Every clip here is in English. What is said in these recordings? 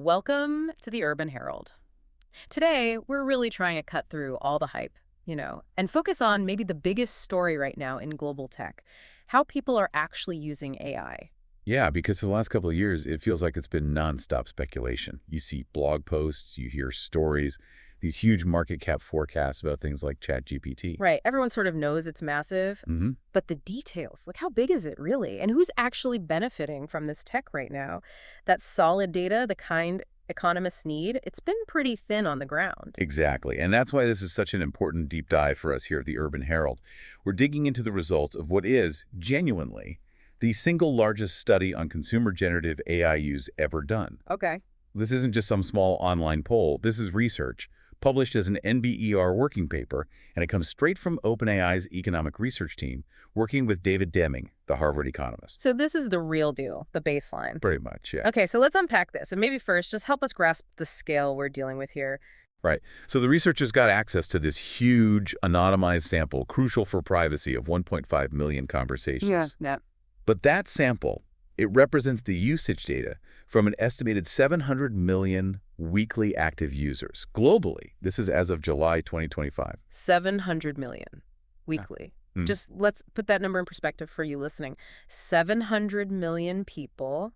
Welcome to the Urban Herald. Today, we're really trying to cut through all the hype, and focus on maybe the biggest story right now in global tech, how people are actually using AI. Yeah, because for the last couple of years, it feels like it's been nonstop speculation. You see blog posts, you hear stories, these huge market cap forecasts about things like ChatGPT. Right, everyone sort of knows it's massive, hmm but the details, like how big is it really? And who's actually benefiting from this tech right now? That solid data, the kind economists need, it's been pretty thin on the ground. Exactly. And that's why this is such an important deep dive for us here at the Urban Herald. We're digging into the results of what is, genuinely, the single largest study on consumer generative AI use ever done. Okay. This isn't just some small online poll. This is research published as an NBER working paper, and it comes straight from OpenAI's economic research team, working with David Deming, the Harvard economist. So this is the real deal, the baseline. Pretty much, yeah. Okay, so let's unpack this. And maybe first, just help us grasp the scale we're dealing with here. Right. So the researchers got access to this huge anonymized sample, crucial for privacy, of 1.5 million conversations. Yeah. But that sample, it represents the usage data from an estimated 700 million weekly active users globally. This is as of July 2025. 700 million weekly. Mm. Just let's put that number in perspective for you listening. 700 million people.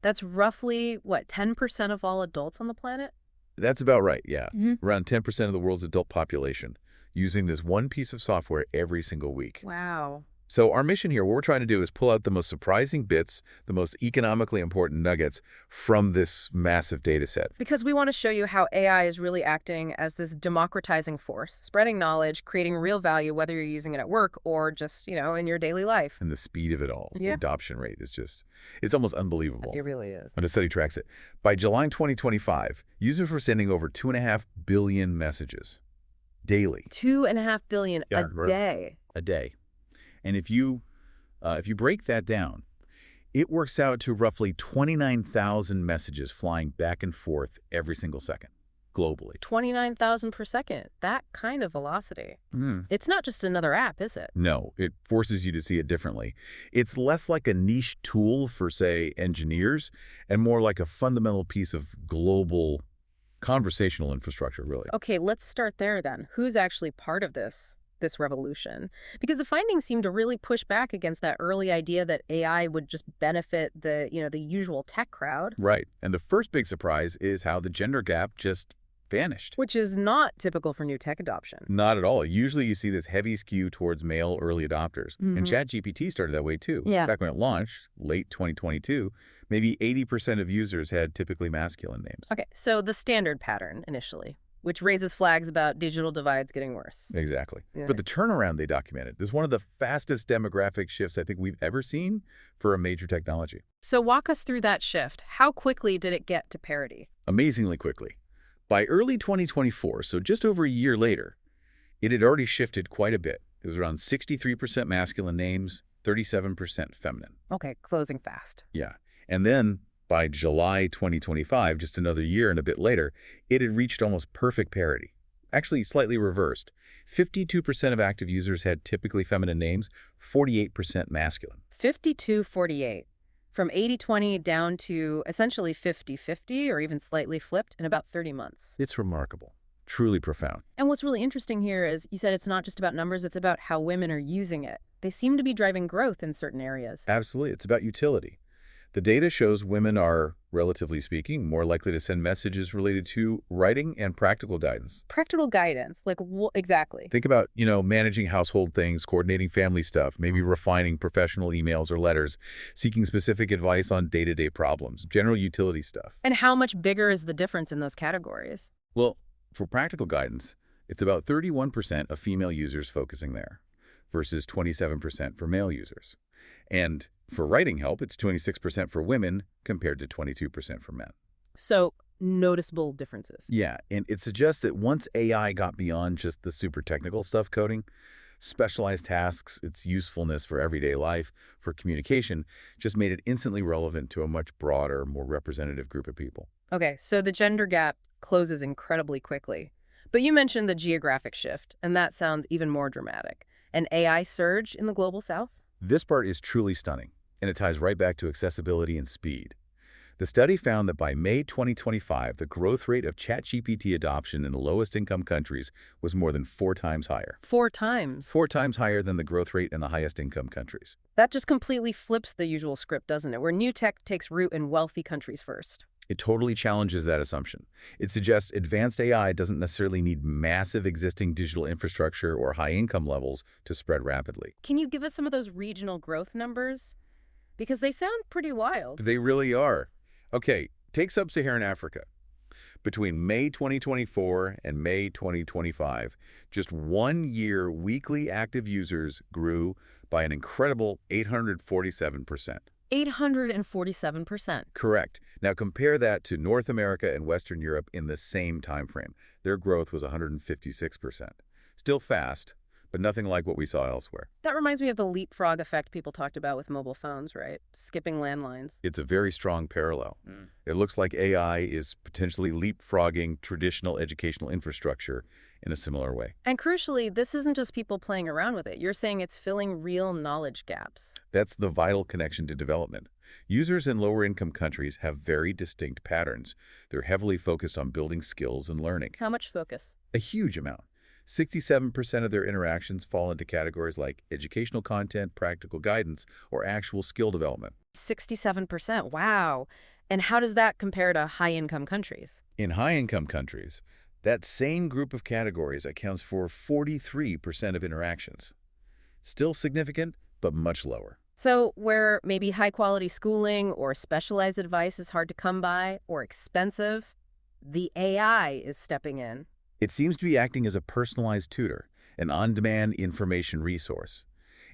That's roughly, what, 10% of all adults on the planet? That's about right, yeah. Mhm. Around 10% of the world's adult population using this one piece of software every single week. Wow. So our mission here, what we're trying to do is pull out the most surprising bits, the most economically important nuggets from this massive data set. Because we want to show you how AI is really acting as this democratizing force, spreading knowledge, creating real value, whether you're using it at work or just, in your daily life. And the speed of it all, the Yeah. adoption rate is just, it's almost unbelievable. It really is. And a study tracks it. By July 2025, users were sending over 2.5 billion messages daily. 2.5 billion Yeah, a day. a day. And if you break that down, it works out to roughly 29,000 messages flying back and forth every single second, globally. 29,000 per second. That kind of velocity. Mm. It's not just another app, is it? No, it forces you to see it differently. It's less like a niche tool for, say, engineers, and more like a fundamental piece of global conversational infrastructure, really. Okay, let's start there then. Who's actually part of this revolution? Because the findings seem to really push back against that early idea that AI would just benefit the usual tech crowd, Right. And the first big surprise is how the gender gap just vanished. which is not typical for new tech adoption. Not at all. Usually you see this heavy skew towards male early adopters. And ChatGPT started that way too. Yeah. Back when it launched, late 2022, maybe 80% of users had typically masculine names. Okay, so the standard pattern initially, which raises flags about digital divides getting worse. Exactly. Yeah. But the turnaround they documented is one of the fastest demographic shifts I think we've ever seen for a major technology. So walk us through that shift. How quickly did it get to parity? Amazingly quickly. By early 2024, so just over a year later, it had already shifted quite a bit. It was around 63% masculine names, 37% feminine. Okay, closing fast. Yeah. And then by July 2025, just another year and a bit later, it had reached almost perfect parity. Actually, slightly reversed. 52% of active users had typically feminine names, 48% masculine. 52-48. From 80-20 down to essentially 50-50 or even slightly flipped in about 30 months. It's remarkable. Truly profound. And what's really interesting here is you said it's not just about numbers, it's about how women are using it. They seem to be driving growth in certain areas. Absolutely. It's about utility. The data shows women are, relatively speaking, more likely to send messages related to writing and practical guidance. Practical guidance, like exactly. Think about, managing household things, coordinating family stuff, maybe refining professional emails or letters, seeking specific advice on day-to-day problems, general utility stuff. And how much bigger is the difference in those categories? Well, for practical guidance, it's about 31% of female users focusing there versus 27% for male users. And for writing help, it's 26% for women compared to 22% for men. So noticeable differences. Yeah, and it suggests that once AI got beyond just the super technical stuff coding, specialized tasks, its usefulness for everyday life, for communication, just made it instantly relevant to a much broader, more representative group of people. Okay, so the gender gap closes incredibly quickly. But you mentioned the geographic shift, and that sounds even more dramatic. An AI surge in the global south? This part is truly stunning, and it ties right back to accessibility and speed. The study found that by May 2025, the growth rate of ChatGPT adoption in the lowest income countries was more than 4 times higher. 4 times. 4 times higher than the growth rate in the highest income countries. That just completely flips the usual script, doesn't it? Where new tech takes root in wealthy countries first. It totally challenges that assumption. It suggests advanced AI doesn't necessarily need massive existing digital infrastructure or high income levels to spread rapidly. Can you give us some of those regional growth numbers? Because they sound pretty wild. They really are. Okay, take sub-Saharan Africa. Between May 2024 and May 2025, just 1 year weekly active users grew by an incredible 847%. 847%. Correct. Now compare that to North America and Western Europe in the same time frame. Their growth was 156%. Still fast, but nothing like what we saw elsewhere. That reminds me of the leapfrog effect people talked about with mobile phones, right? Skipping landlines. It's a very strong parallel. It looks like AI is potentially leapfrogging traditional educational infrastructure in a similar way. And crucially, this isn't just people playing around with it. You're saying it's filling real knowledge gaps. That's the vital connection to development. Users in lower-income countries have very distinct patterns. They're heavily focused on building skills and learning. How much focus? A huge amount. 67% of their interactions fall into categories like educational content, practical guidance, or actual skill development. 67%. Wow. And how does that compare to high-income countries? In high-income countries, that same group of categories accounts for 43% of interactions. Still significant, but much lower. So where maybe high-quality schooling or specialized advice is hard to come by or expensive, the AI is stepping in. It seems to be acting as a personalized tutor, an on-demand information resource.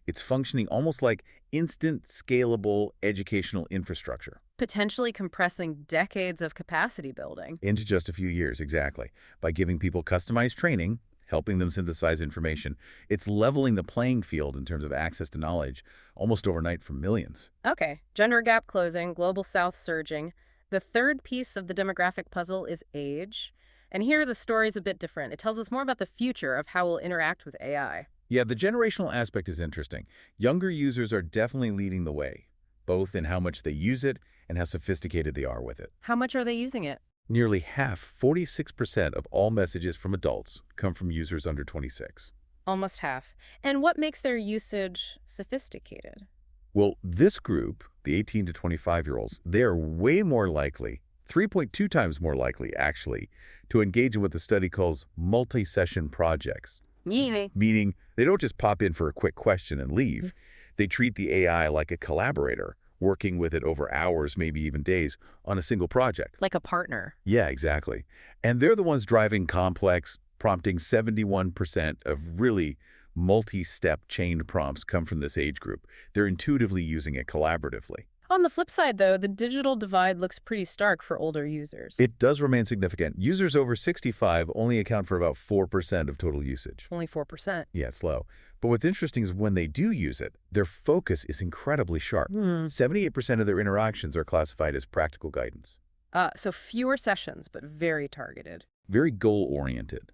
It's functioning almost like instant, scalable educational infrastructure. Potentially compressing decades of capacity building. Into just a few years, exactly. By giving people customized training, helping them synthesize information, it's leveling the playing field in terms of access to knowledge almost overnight for millions. Okay, gender gap closing, global south surging. The third piece of the demographic puzzle is age. And here the story's a bit different. It tells us more about the future of how we'll interact with AI. Yeah, the generational aspect is interesting. Younger users are definitely leading the way, both in how much they use it and how sophisticated they are with it. How much are they using it? Nearly half, 46% of all messages from adults come from users under 26. Almost half. And what makes their usage sophisticated? Well, this group, the 18 to 25-year-olds, they're way more likely, 3.2 times more likely, actually, to engage in what the study calls multi-session projects. Yeah. Meaning they don't just pop in for a quick question and leave. They treat the AI like a collaborator, working with it over hours, maybe even days, on a single project. Like a partner. Yeah, exactly. And they're the ones driving complex, prompting 71% of really multi-step chained prompts come from this age group. They're intuitively using it collaboratively. On the flip side, though, the digital divide looks pretty stark for older users. It does remain significant. Users over 65 only account for about 4% of total usage. Only 4%. Yeah, it's low. But what's interesting is when they do use it, their focus is incredibly sharp. 78% of their interactions are classified as practical guidance. So fewer sessions, but very targeted. Very goal-oriented.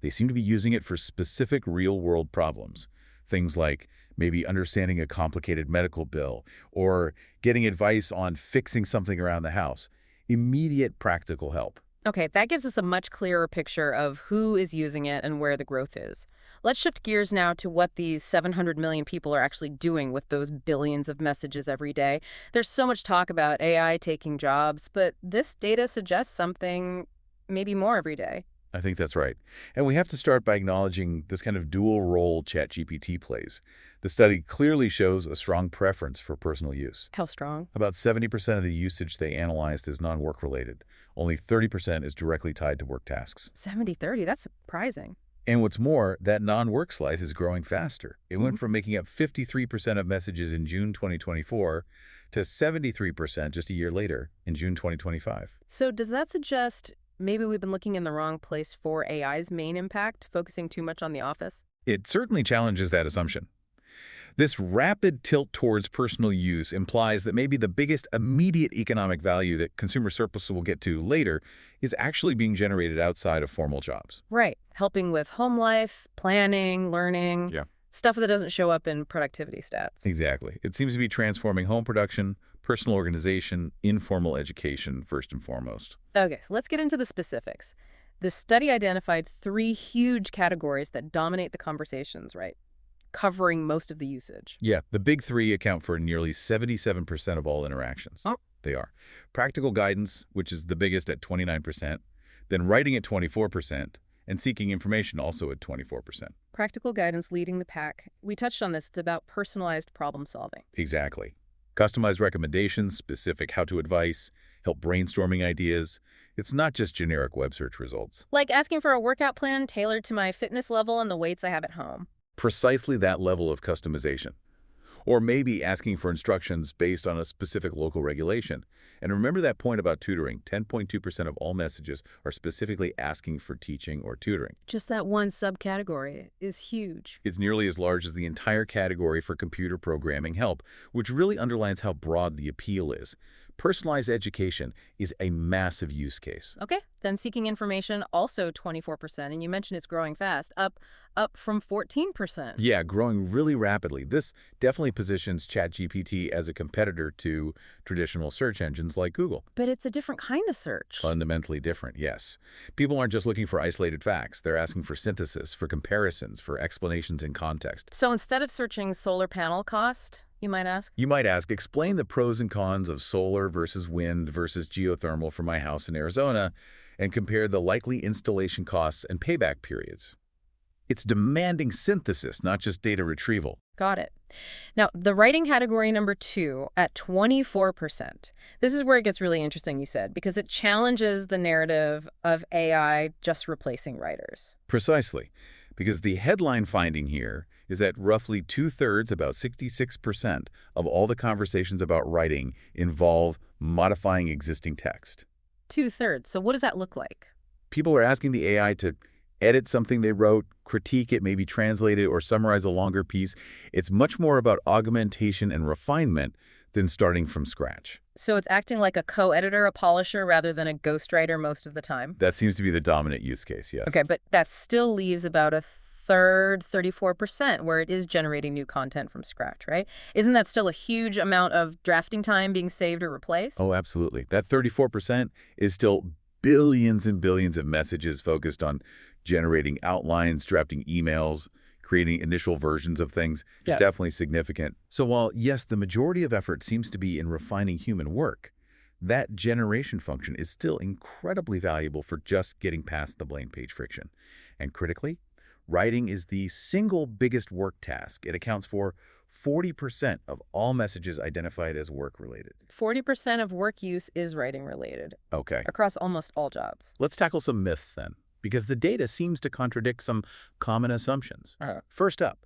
They seem to be using it for specific real-world problems. Things like maybe understanding a complicated medical bill or getting advice on fixing something around the house. Immediate practical help. Okay, that gives us a much clearer picture of who is using it and where the growth is. Let's shift gears now to what these 700 million people are actually doing with those billions of messages every day. There's so much talk about AI taking jobs, but this data suggests something maybe more every day. I think that's right. And we have to start by acknowledging this kind of dual role ChatGPT plays. The study clearly shows a strong preference for personal use. How strong? About 70% of the usage they analyzed is non-work related. Only 30% is directly tied to work tasks. 70-30, that's surprising. And what's more, that non-work slice is growing faster. It went from making up 53% of messages in June 2024 to 73% just a year later in June 2025. So does that suggest maybe we've been looking in the wrong place for AI's main impact, focusing too much on the office? It certainly challenges that assumption. This rapid tilt towards personal use implies that maybe the biggest immediate economic value that consumer surplus will get to later is actually being generated outside of formal jobs. Right. Helping with home life, planning, learning. Yeah. Stuff that doesn't show up in productivity stats. Exactly. It seems to be transforming home production, personal organization, informal education, first and foremost. Okay, so let's get into the specifics. The study identified three huge categories that dominate the conversations, right? Covering most of the usage. Yeah, the big three account for nearly 77% of all interactions. Oh. They are practical guidance, which is the biggest at 29%, then writing at 24%, and seeking information also at 24%. Practical guidance leading the pack. We touched on this. It's about personalized problem solving. Exactly. Customized recommendations, specific how-to advice, help brainstorming ideas. It's not just generic web search results. Like asking for a workout plan tailored to my fitness level and the weights I have at home. Precisely that level of customization. Or maybe asking for instructions based on a specific local regulation. And remember that point about tutoring. 10.2% of all messages are specifically asking for teaching or tutoring. Just that one subcategory is huge. It's nearly as large as the entire category for computer programming help, which really underlines how broad the appeal is. Personalized education is a massive use case. Okay, then seeking information, also 24%, and you mentioned it's growing fast, up from 14%. Yeah, growing really rapidly. This definitely positions ChatGPT as a competitor to traditional search engines like Google. But it's a different kind of search. Fundamentally different, yes. People aren't just looking for isolated facts. They're asking for synthesis, for comparisons, for explanations in context. So instead of searching solar panel cost, you might ask? You might ask, explain the pros and cons of solar versus wind versus geothermal for my house in Arizona, and compare the likely installation costs and payback periods. It's demanding synthesis, not just data retrieval. Got it. Now, the writing category number 2 at 24%. This is where it gets really interesting, you said, because it challenges the narrative of AI just replacing writers. Precisely, because the headline finding here is that roughly two-thirds, about 66%, of all the conversations about writing involve modifying existing text. Two-thirds. So what does that look like? People are asking the AI to edit something they wrote, critique it, maybe translate it, or summarize a longer piece. It's much more about augmentation and refinement than starting from scratch. So it's acting like a co-editor, a polisher, rather than a ghostwriter most of the time? That seems to be the dominant use case, yes. Okay, but that still leaves about a third, 34%, where it is generating new content from scratch, right? Isn't that still a huge amount of drafting time being saved or replaced? Oh, absolutely. That 34% is still billions and billions of messages focused on generating outlines, drafting emails, creating initial versions of things. It's definitely significant. So while, yes, the majority of effort seems to be in refining human work, that generation function is still incredibly valuable for just getting past the blank page friction. And critically, writing is the single biggest work task. It accounts for 40% of all messages identified as work-related. 40% of work use is writing-related. Okay. Across almost all jobs. Let's tackle some myths then, because the data seems to contradict some common assumptions. First up,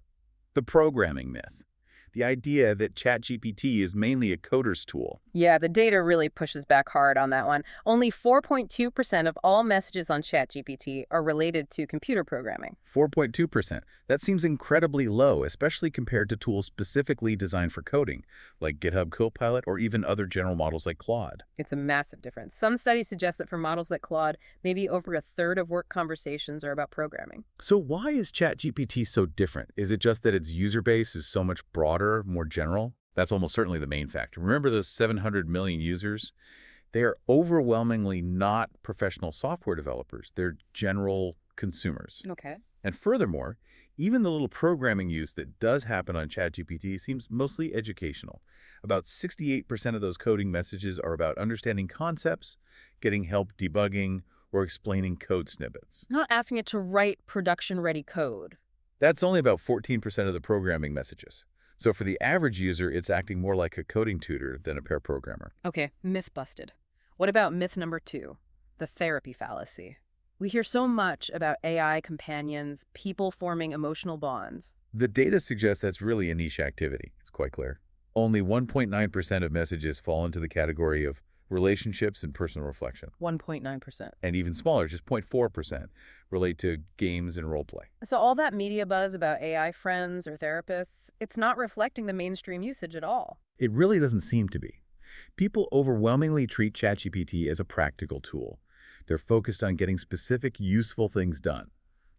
the programming myth. The idea that ChatGPT is mainly a coder's tool. Yeah, the data really pushes back hard on that one. Only 4.2% of all messages on ChatGPT are related to computer programming. 4.2%. That seems incredibly low, especially compared to tools specifically designed for coding, like GitHub Copilot or even other general models like Claude. It's a massive difference. Some studies suggest that for models like Claude, maybe over a third of work conversations are about programming. So why is ChatGPT so different? Is it just that its user base is so much broader, more general? That's almost certainly the main factor. Remember those 700 million users? They are overwhelmingly not professional software developers. They're general consumers. Okay. And furthermore, even the little programming use that does happen on ChatGPT seems mostly educational. About 68% of those coding messages are about understanding concepts, getting help debugging, or explaining code snippets. Not asking it to write production-ready code. That's only about 14% of the programming messages. So for the average user, it's acting more like a coding tutor than a pair programmer. Okay, myth busted. What about myth number 2, the therapy fallacy? We hear so much about AI companions, people forming emotional bonds. The data suggests that's really a niche activity. It's quite clear. Only 1.9% of messages fall into the category of relationships and personal reflection. 1.9%. And even smaller, just 0.4%, relate to games and role play. So all that media buzz about AI friends or therapists, it's not reflecting the mainstream usage at all. It really doesn't seem to be. People overwhelmingly treat ChatGPT as a practical tool. They're focused on getting specific, useful things done.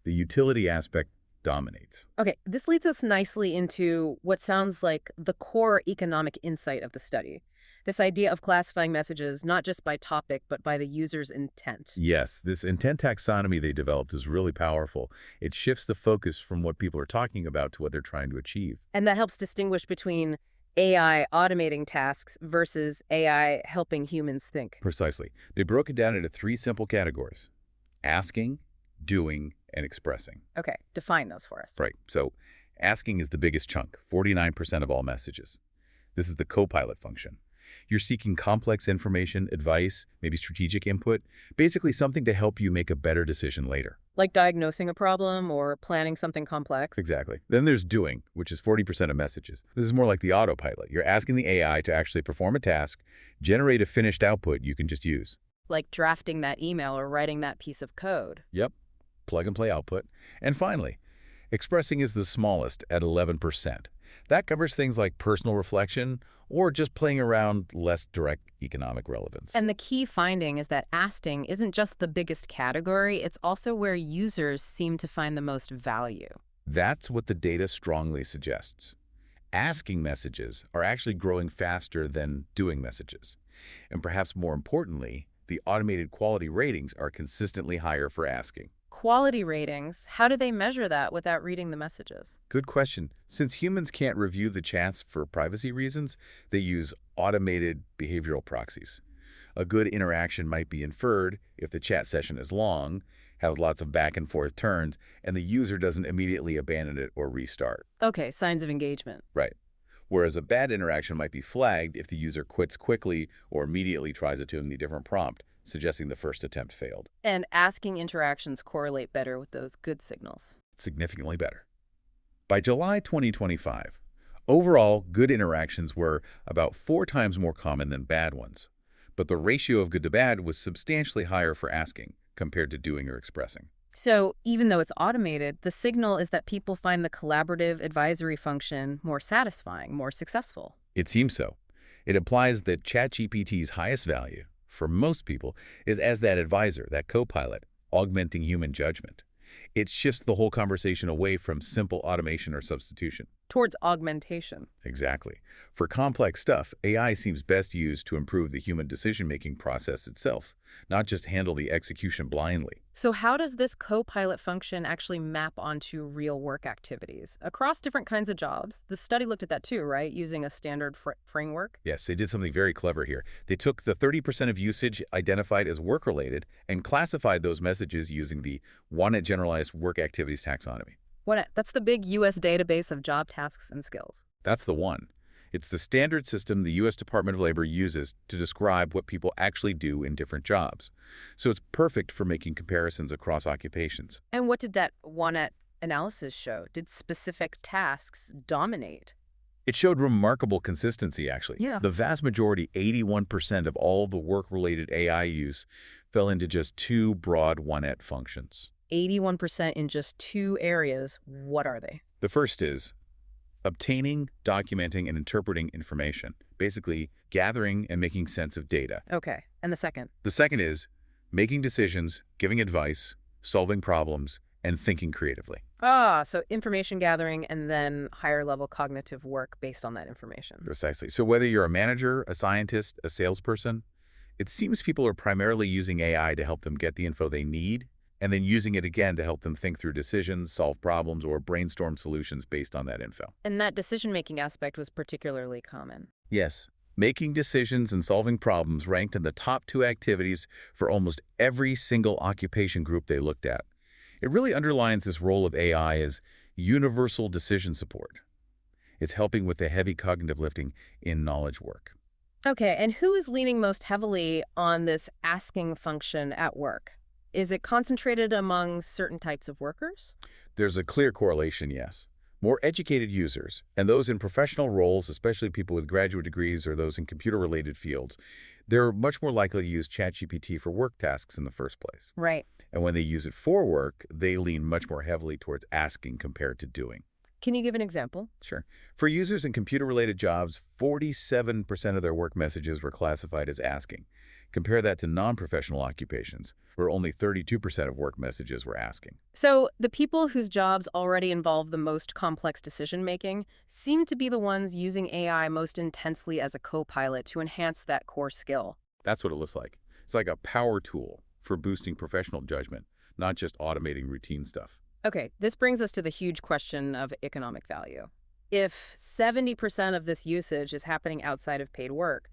The utility aspect dominates. Okay, this leads us nicely into what sounds like the core economic insight of the study. This idea of classifying messages not just by topic, but by the user's intent. Yes, this intent taxonomy they developed is really powerful. It shifts the focus from what people are talking about to what they're trying to achieve. And that helps distinguish between AI automating tasks versus AI helping humans think. Precisely. They broke it down into three simple categories: asking, doing, and expressing. Okay, define those for us. Right. So asking is the biggest chunk, 49% of all messages. This is the co-pilot function. You're seeking complex information, advice, maybe strategic input, basically something to help you make a better decision later. Like diagnosing a problem or planning something complex. Exactly. Then there's doing, which is 40% of messages. This is more like the autopilot. You're asking the AI to actually perform a task, generate a finished output you can just use. Like drafting that email or writing that piece of code. Yep. Plug and play output. And finally, expressing is the smallest at 11%. That covers things like personal reflection or just playing around less direct economic relevance. And the key finding is that asking isn't just the biggest category, it's also where users seem to find the most value. That's what the data strongly suggests. Asking messages are actually growing faster than doing messages. And perhaps more importantly, the automated quality ratings are consistently higher for asking. Quality ratings, how do they measure that without reading the messages? Good question. Since humans can't review the chats for privacy reasons, they use automated behavioral proxies. A good interaction might be inferred if the chat session is long, has lots of back and forth turns, and the user doesn't immediately abandon it or restart. Okay, signs of engagement. Right. Whereas a bad interaction might be flagged if the user quits quickly or immediately tries a totally different prompt, suggesting the first attempt failed. And asking interactions correlate better with those good signals. Significantly better. By July 2025, overall good interactions were about 4 times more common than bad ones. But the ratio of good to bad was substantially higher for asking compared to doing or expressing. So even though it's automated, the signal is that people find the collaborative advisory function more satisfying, more successful. It seems so. It implies that ChatGPT's highest value, for most people, is as that advisor, that co-pilot, augmenting human judgment. It shifts the whole conversation away from simple automation or substitution. Towards augmentation. Exactly. For complex stuff, AI seems best used to improve the human decision-making process itself, not just handle the execution blindly. So how does this co-pilot function actually map onto real work activities? Across different kinds of jobs, the study looked at that too, right? Using a standard framework? Yes, they did something very clever here. They took the 30% of usage identified as work-related and classified those messages using the Wanted Generalized Work Activities Taxonomy. That's the big U.S. database of job tasks and skills. That's the one. It's the standard system the U.S. Department of Labor uses to describe what people actually do in different jobs. So it's perfect for making comparisons across occupations. And what did that WANET analysis show? Did specific tasks dominate? It showed remarkable consistency, actually. Yeah. The vast majority, 81% of all the work-related AI use, fell into just 2 broad WANET functions. 81% in just 2 areas. What are they? The first is obtaining, documenting, and interpreting information, basically gathering and making sense of data. Okay. And the second? The second is making decisions, giving advice, solving problems, and thinking creatively. So information gathering and then higher level cognitive work based on that information. Precisely. So whether you're a manager, a scientist, a salesperson, it seems people are primarily using AI to help them get the info they need and then using it again to help them think through decisions, solve problems, or brainstorm solutions based on that info. And that decision-making aspect was particularly common. Yes, making decisions and solving problems ranked in the top 2 activities for almost every single occupation group they looked at. It really underlines this role of AI as universal decision support. It's helping with the heavy cognitive lifting in knowledge work. Okay, and who is leaning most heavily on this asking function at work? Is it concentrated among certain types of workers? There's a clear correlation, yes. More educated users, and those in professional roles, especially people with graduate degrees or those in computer-related fields, they're much more likely to use ChatGPT for work tasks in the first place. Right. And when they use it for work, they lean much more heavily towards asking compared to doing. Can you give an example? Sure. For users in computer-related jobs, 47% of their work messages were classified as asking, Compare that to non-professional occupations, where only 32% of work messages were asking. So the people whose jobs already involve the most complex decision-making seem to be the ones using AI most intensely as a co-pilot to enhance that core skill. That's what it looks like. It's like a power tool for boosting professional judgment, not just automating routine stuff. Okay, this brings us to the huge question of economic value. If 70% of this usage is happening outside of paid work,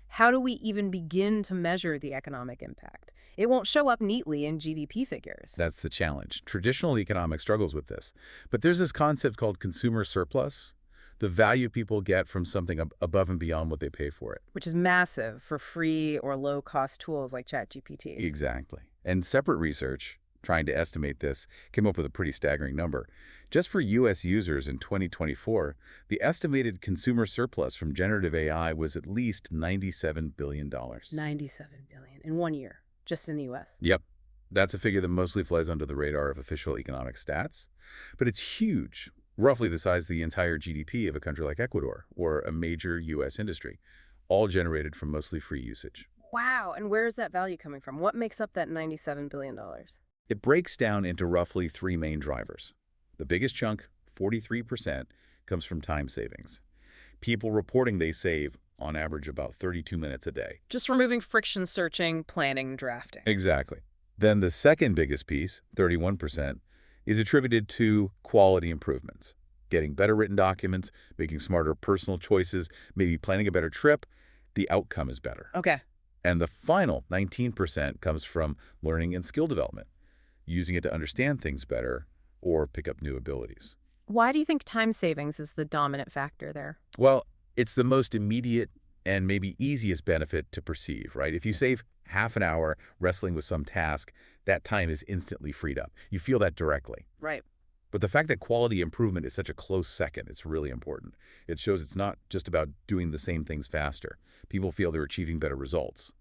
how do we even begin to measure the economic impact? It won't show up neatly in GDP figures. That's the challenge. Traditional economics struggles with this. But there's this concept called consumer surplus, the value people get from something above and beyond what they pay for it. Which is massive for free or low-cost tools like ChatGPT. Exactly. And separate research, trying to estimate this, came up with a pretty staggering number. Just for U.S. users in 2024, the estimated consumer surplus from generative AI was at least $97 billion. $97 billion in 1 year, just in the U.S. Yep. That's a figure that mostly flies under the radar of official economic stats. But it's huge, roughly the size of the entire GDP of a country like Ecuador or a major U.S. industry, all generated from mostly free usage. Wow, and where is that value coming from? What makes up that $97 billion? It breaks down into roughly three main drivers. The biggest chunk, 43%, comes from time savings. People reporting they save, on average, about 32 minutes a day. Just removing friction searching, planning, drafting. Exactly. Then the second biggest piece, 31%, is attributed to quality improvements. Getting better written documents, making smarter personal choices, maybe planning a better trip, the outcome is better. Okay. And the final 19% comes from learning and skill development, using it to understand things better or pick up new abilities. Why do you think time savings is the dominant factor there? Well, it's the most immediate and maybe easiest benefit to perceive, right? If you save half an hour wrestling with some task, that time is instantly freed up. You feel that directly. Right. But the fact that quality improvement is such a close second, it's really important. It shows it's not just about doing the same things faster. People feel they're achieving better results,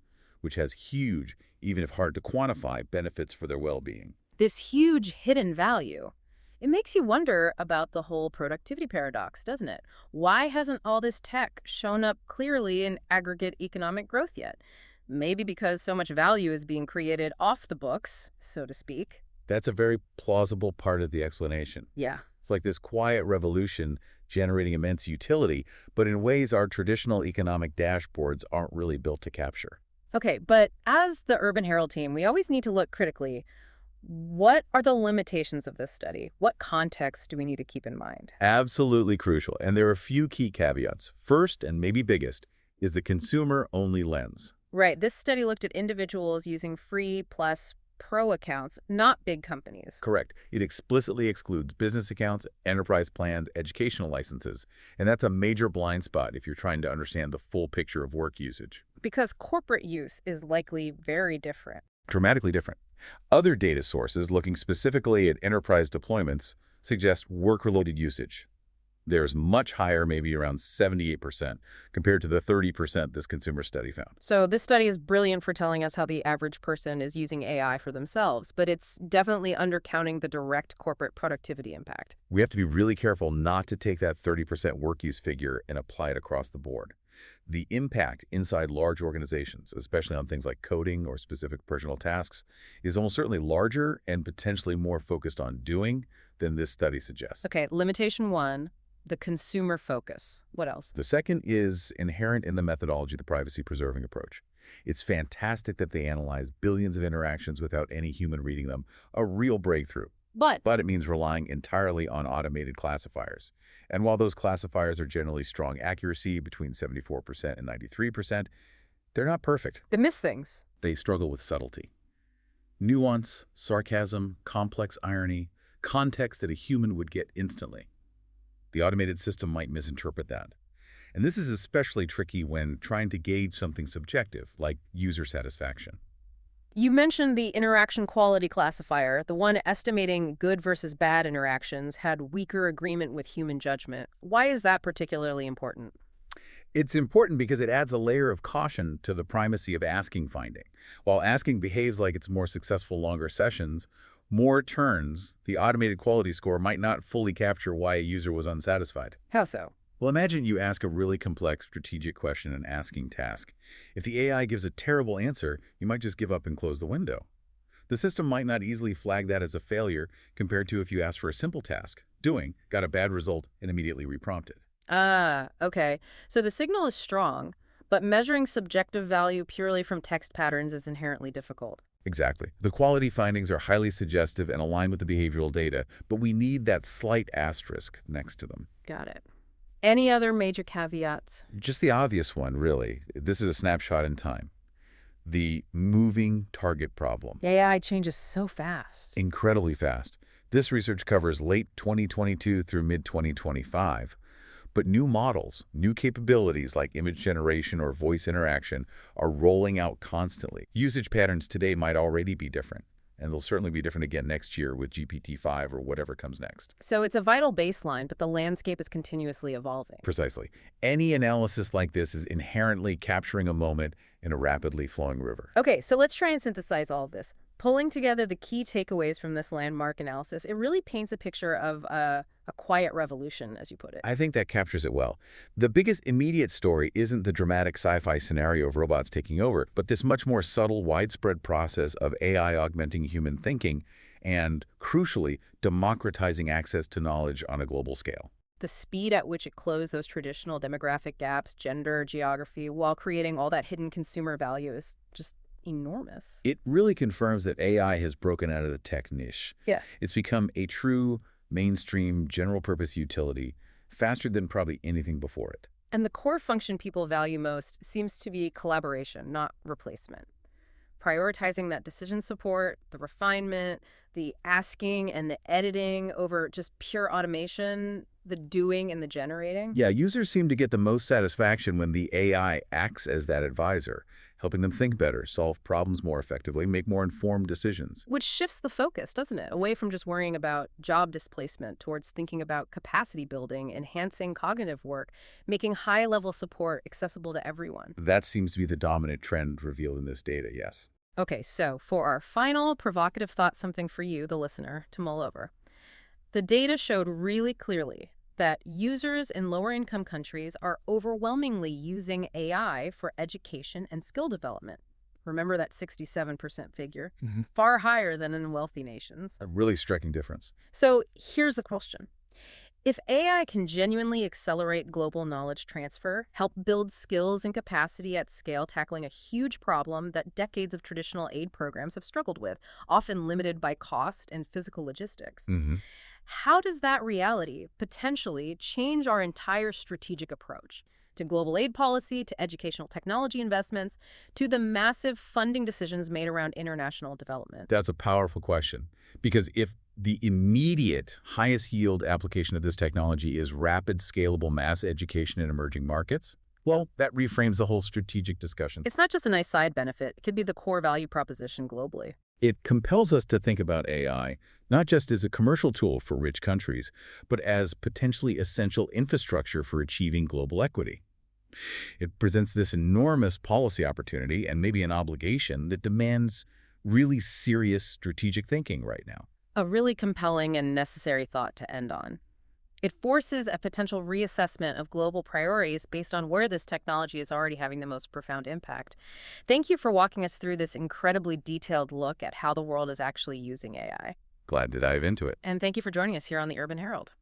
which has huge, even if hard to quantify, benefits for their well-being. This huge hidden value. It makes you wonder about the whole productivity paradox, doesn't it? Why hasn't all this tech shown up clearly in aggregate economic growth yet? Maybe because so much value is being created off the books, so to speak. That's a very plausible part of the explanation. Yeah. It's like this quiet revolution generating immense utility, but in ways our traditional economic dashboards aren't really built to capture. Okay, but as the Urban Herald team, we always need to look critically. What are the limitations of this study? What context do we need to keep in mind? Absolutely crucial, and there are a few key caveats. First, and maybe biggest, is the consumer-only lens. Right, this study looked at individuals using free plus pro accounts, not big companies. Correct. It explicitly excludes business accounts, enterprise plans, educational licenses, and that's a major blind spot if you're trying to understand the full picture of work usage. Because corporate use is likely very different. Dramatically different. Other data sources looking specifically at enterprise deployments suggest work-related usage. There's much higher, maybe around 78%, compared to the 30% this consumer study found. So this study is brilliant for telling us how the average person is using AI for themselves, but it's definitely undercounting the direct corporate productivity impact. We have to be really careful not to take that 30% work use figure and apply it across the board. The impact inside large organizations, especially on things like coding or specific personal tasks, is almost certainly larger and potentially more focused on doing than this study suggests. Okay, limitation one, the consumer focus. What else? The second is inherent in the methodology, the privacy-preserving approach. It's fantastic that they analyze billions of interactions without any human reading them, a real breakthrough. But it means relying entirely on automated classifiers. And while those classifiers are generally strong accuracy, between 74% and 93%, they're not perfect. They miss things. They struggle with subtlety. Nuance, sarcasm, complex irony, context that a human would get instantly. The automated system might misinterpret that. And this is especially tricky when trying to gauge something subjective, like user satisfaction. You mentioned the interaction quality classifier. The one estimating good versus bad interactions had weaker agreement with human judgment. Why is that particularly important? It's important because it adds a layer of caution to the primacy of asking finding. While asking behaves like it's more successful longer sessions, more turns, the automated quality score might not fully capture why a user was unsatisfied. How so? Well, imagine you ask a really complex strategic question in an asking task. If the AI gives a terrible answer, you might just give up and close the window. The system might not easily flag that as a failure compared to if you asked for a simple task, doing, got a bad result, and immediately reprompted. Ah, okay. So the signal is strong, but measuring subjective value purely from text patterns is inherently difficult. Exactly. The quality findings are highly suggestive and aligned with the behavioral data, but we need that slight asterisk next to them. Got it. Any other major caveats? Just the obvious one, really. This is a snapshot in time. The moving target problem. AI changes so fast. Incredibly fast. This research covers late 2022 through mid-2025. But new models, new capabilities like image generation or voice interaction are rolling out constantly. Usage patterns today might already be different, and they'll certainly be different again next year with GPT-5 or whatever comes next. So it's a vital baseline, but the landscape is continuously evolving. Precisely. Any analysis like this is inherently capturing a moment in a rapidly flowing river. Okay, so let's try and synthesize all of this. Pulling together the key takeaways from this landmark analysis, it really paints a picture of a quiet revolution, as you put it. I think that captures it well. The biggest immediate story isn't the dramatic sci-fi scenario of robots taking over, but this much more subtle, widespread process of AI augmenting human thinking and, crucially, democratizing access to knowledge on a global scale. The speed at which it closed those traditional demographic gaps, gender, geography, while creating all that hidden consumer value is just enormous. It really confirms that AI has broken out of the tech niche. Yeah. It's become a true mainstream general-purpose utility faster than probably anything before it. And the core function people value most seems to be collaboration, not replacement. Prioritizing that decision support, the refinement, the asking and the editing over just pure automation, the doing and the generating. Yeah, users seem to get the most satisfaction when the AI acts as that advisor, helping them think better, solve problems more effectively, make more informed decisions. Which shifts the focus, doesn't it? Away from just worrying about job displacement towards thinking about capacity building, enhancing cognitive work, making high-level support accessible to everyone. That seems to be the dominant trend revealed in this data, yes. Okay, so for our final provocative thought, something for you, the listener, to mull over. The data showed really clearly that users in lower-income countries are overwhelmingly using AI for education and skill development. Remember that 67% figure? Far higher than in wealthy nations. A really striking difference. So here's the question. If AI can genuinely accelerate global knowledge transfer, help build skills and capacity at scale, tackling a huge problem that decades of traditional aid programs have struggled with, often limited by cost and physical logistics, how does that reality potentially change our entire strategic approach to global aid policy, to educational technology investments, to the massive funding decisions made around international development? That's a powerful question, because if the immediate highest yield application of this technology is rapid, scalable mass education in emerging markets, well, that reframes the whole strategic discussion. It's not just a nice side benefit. It could be the core value proposition globally. It compels us to think about AI not just as a commercial tool for rich countries, but as potentially essential infrastructure for achieving global equity. It presents this enormous policy opportunity and maybe an obligation that demands really serious strategic thinking right now. A really compelling and necessary thought to end on. It forces a potential reassessment of global priorities based on where this technology is already having the most profound impact. Thank you for walking us through this incredibly detailed look at how the world is actually using AI. Glad to dive into it. And thank you for joining us here on the Urban Herald.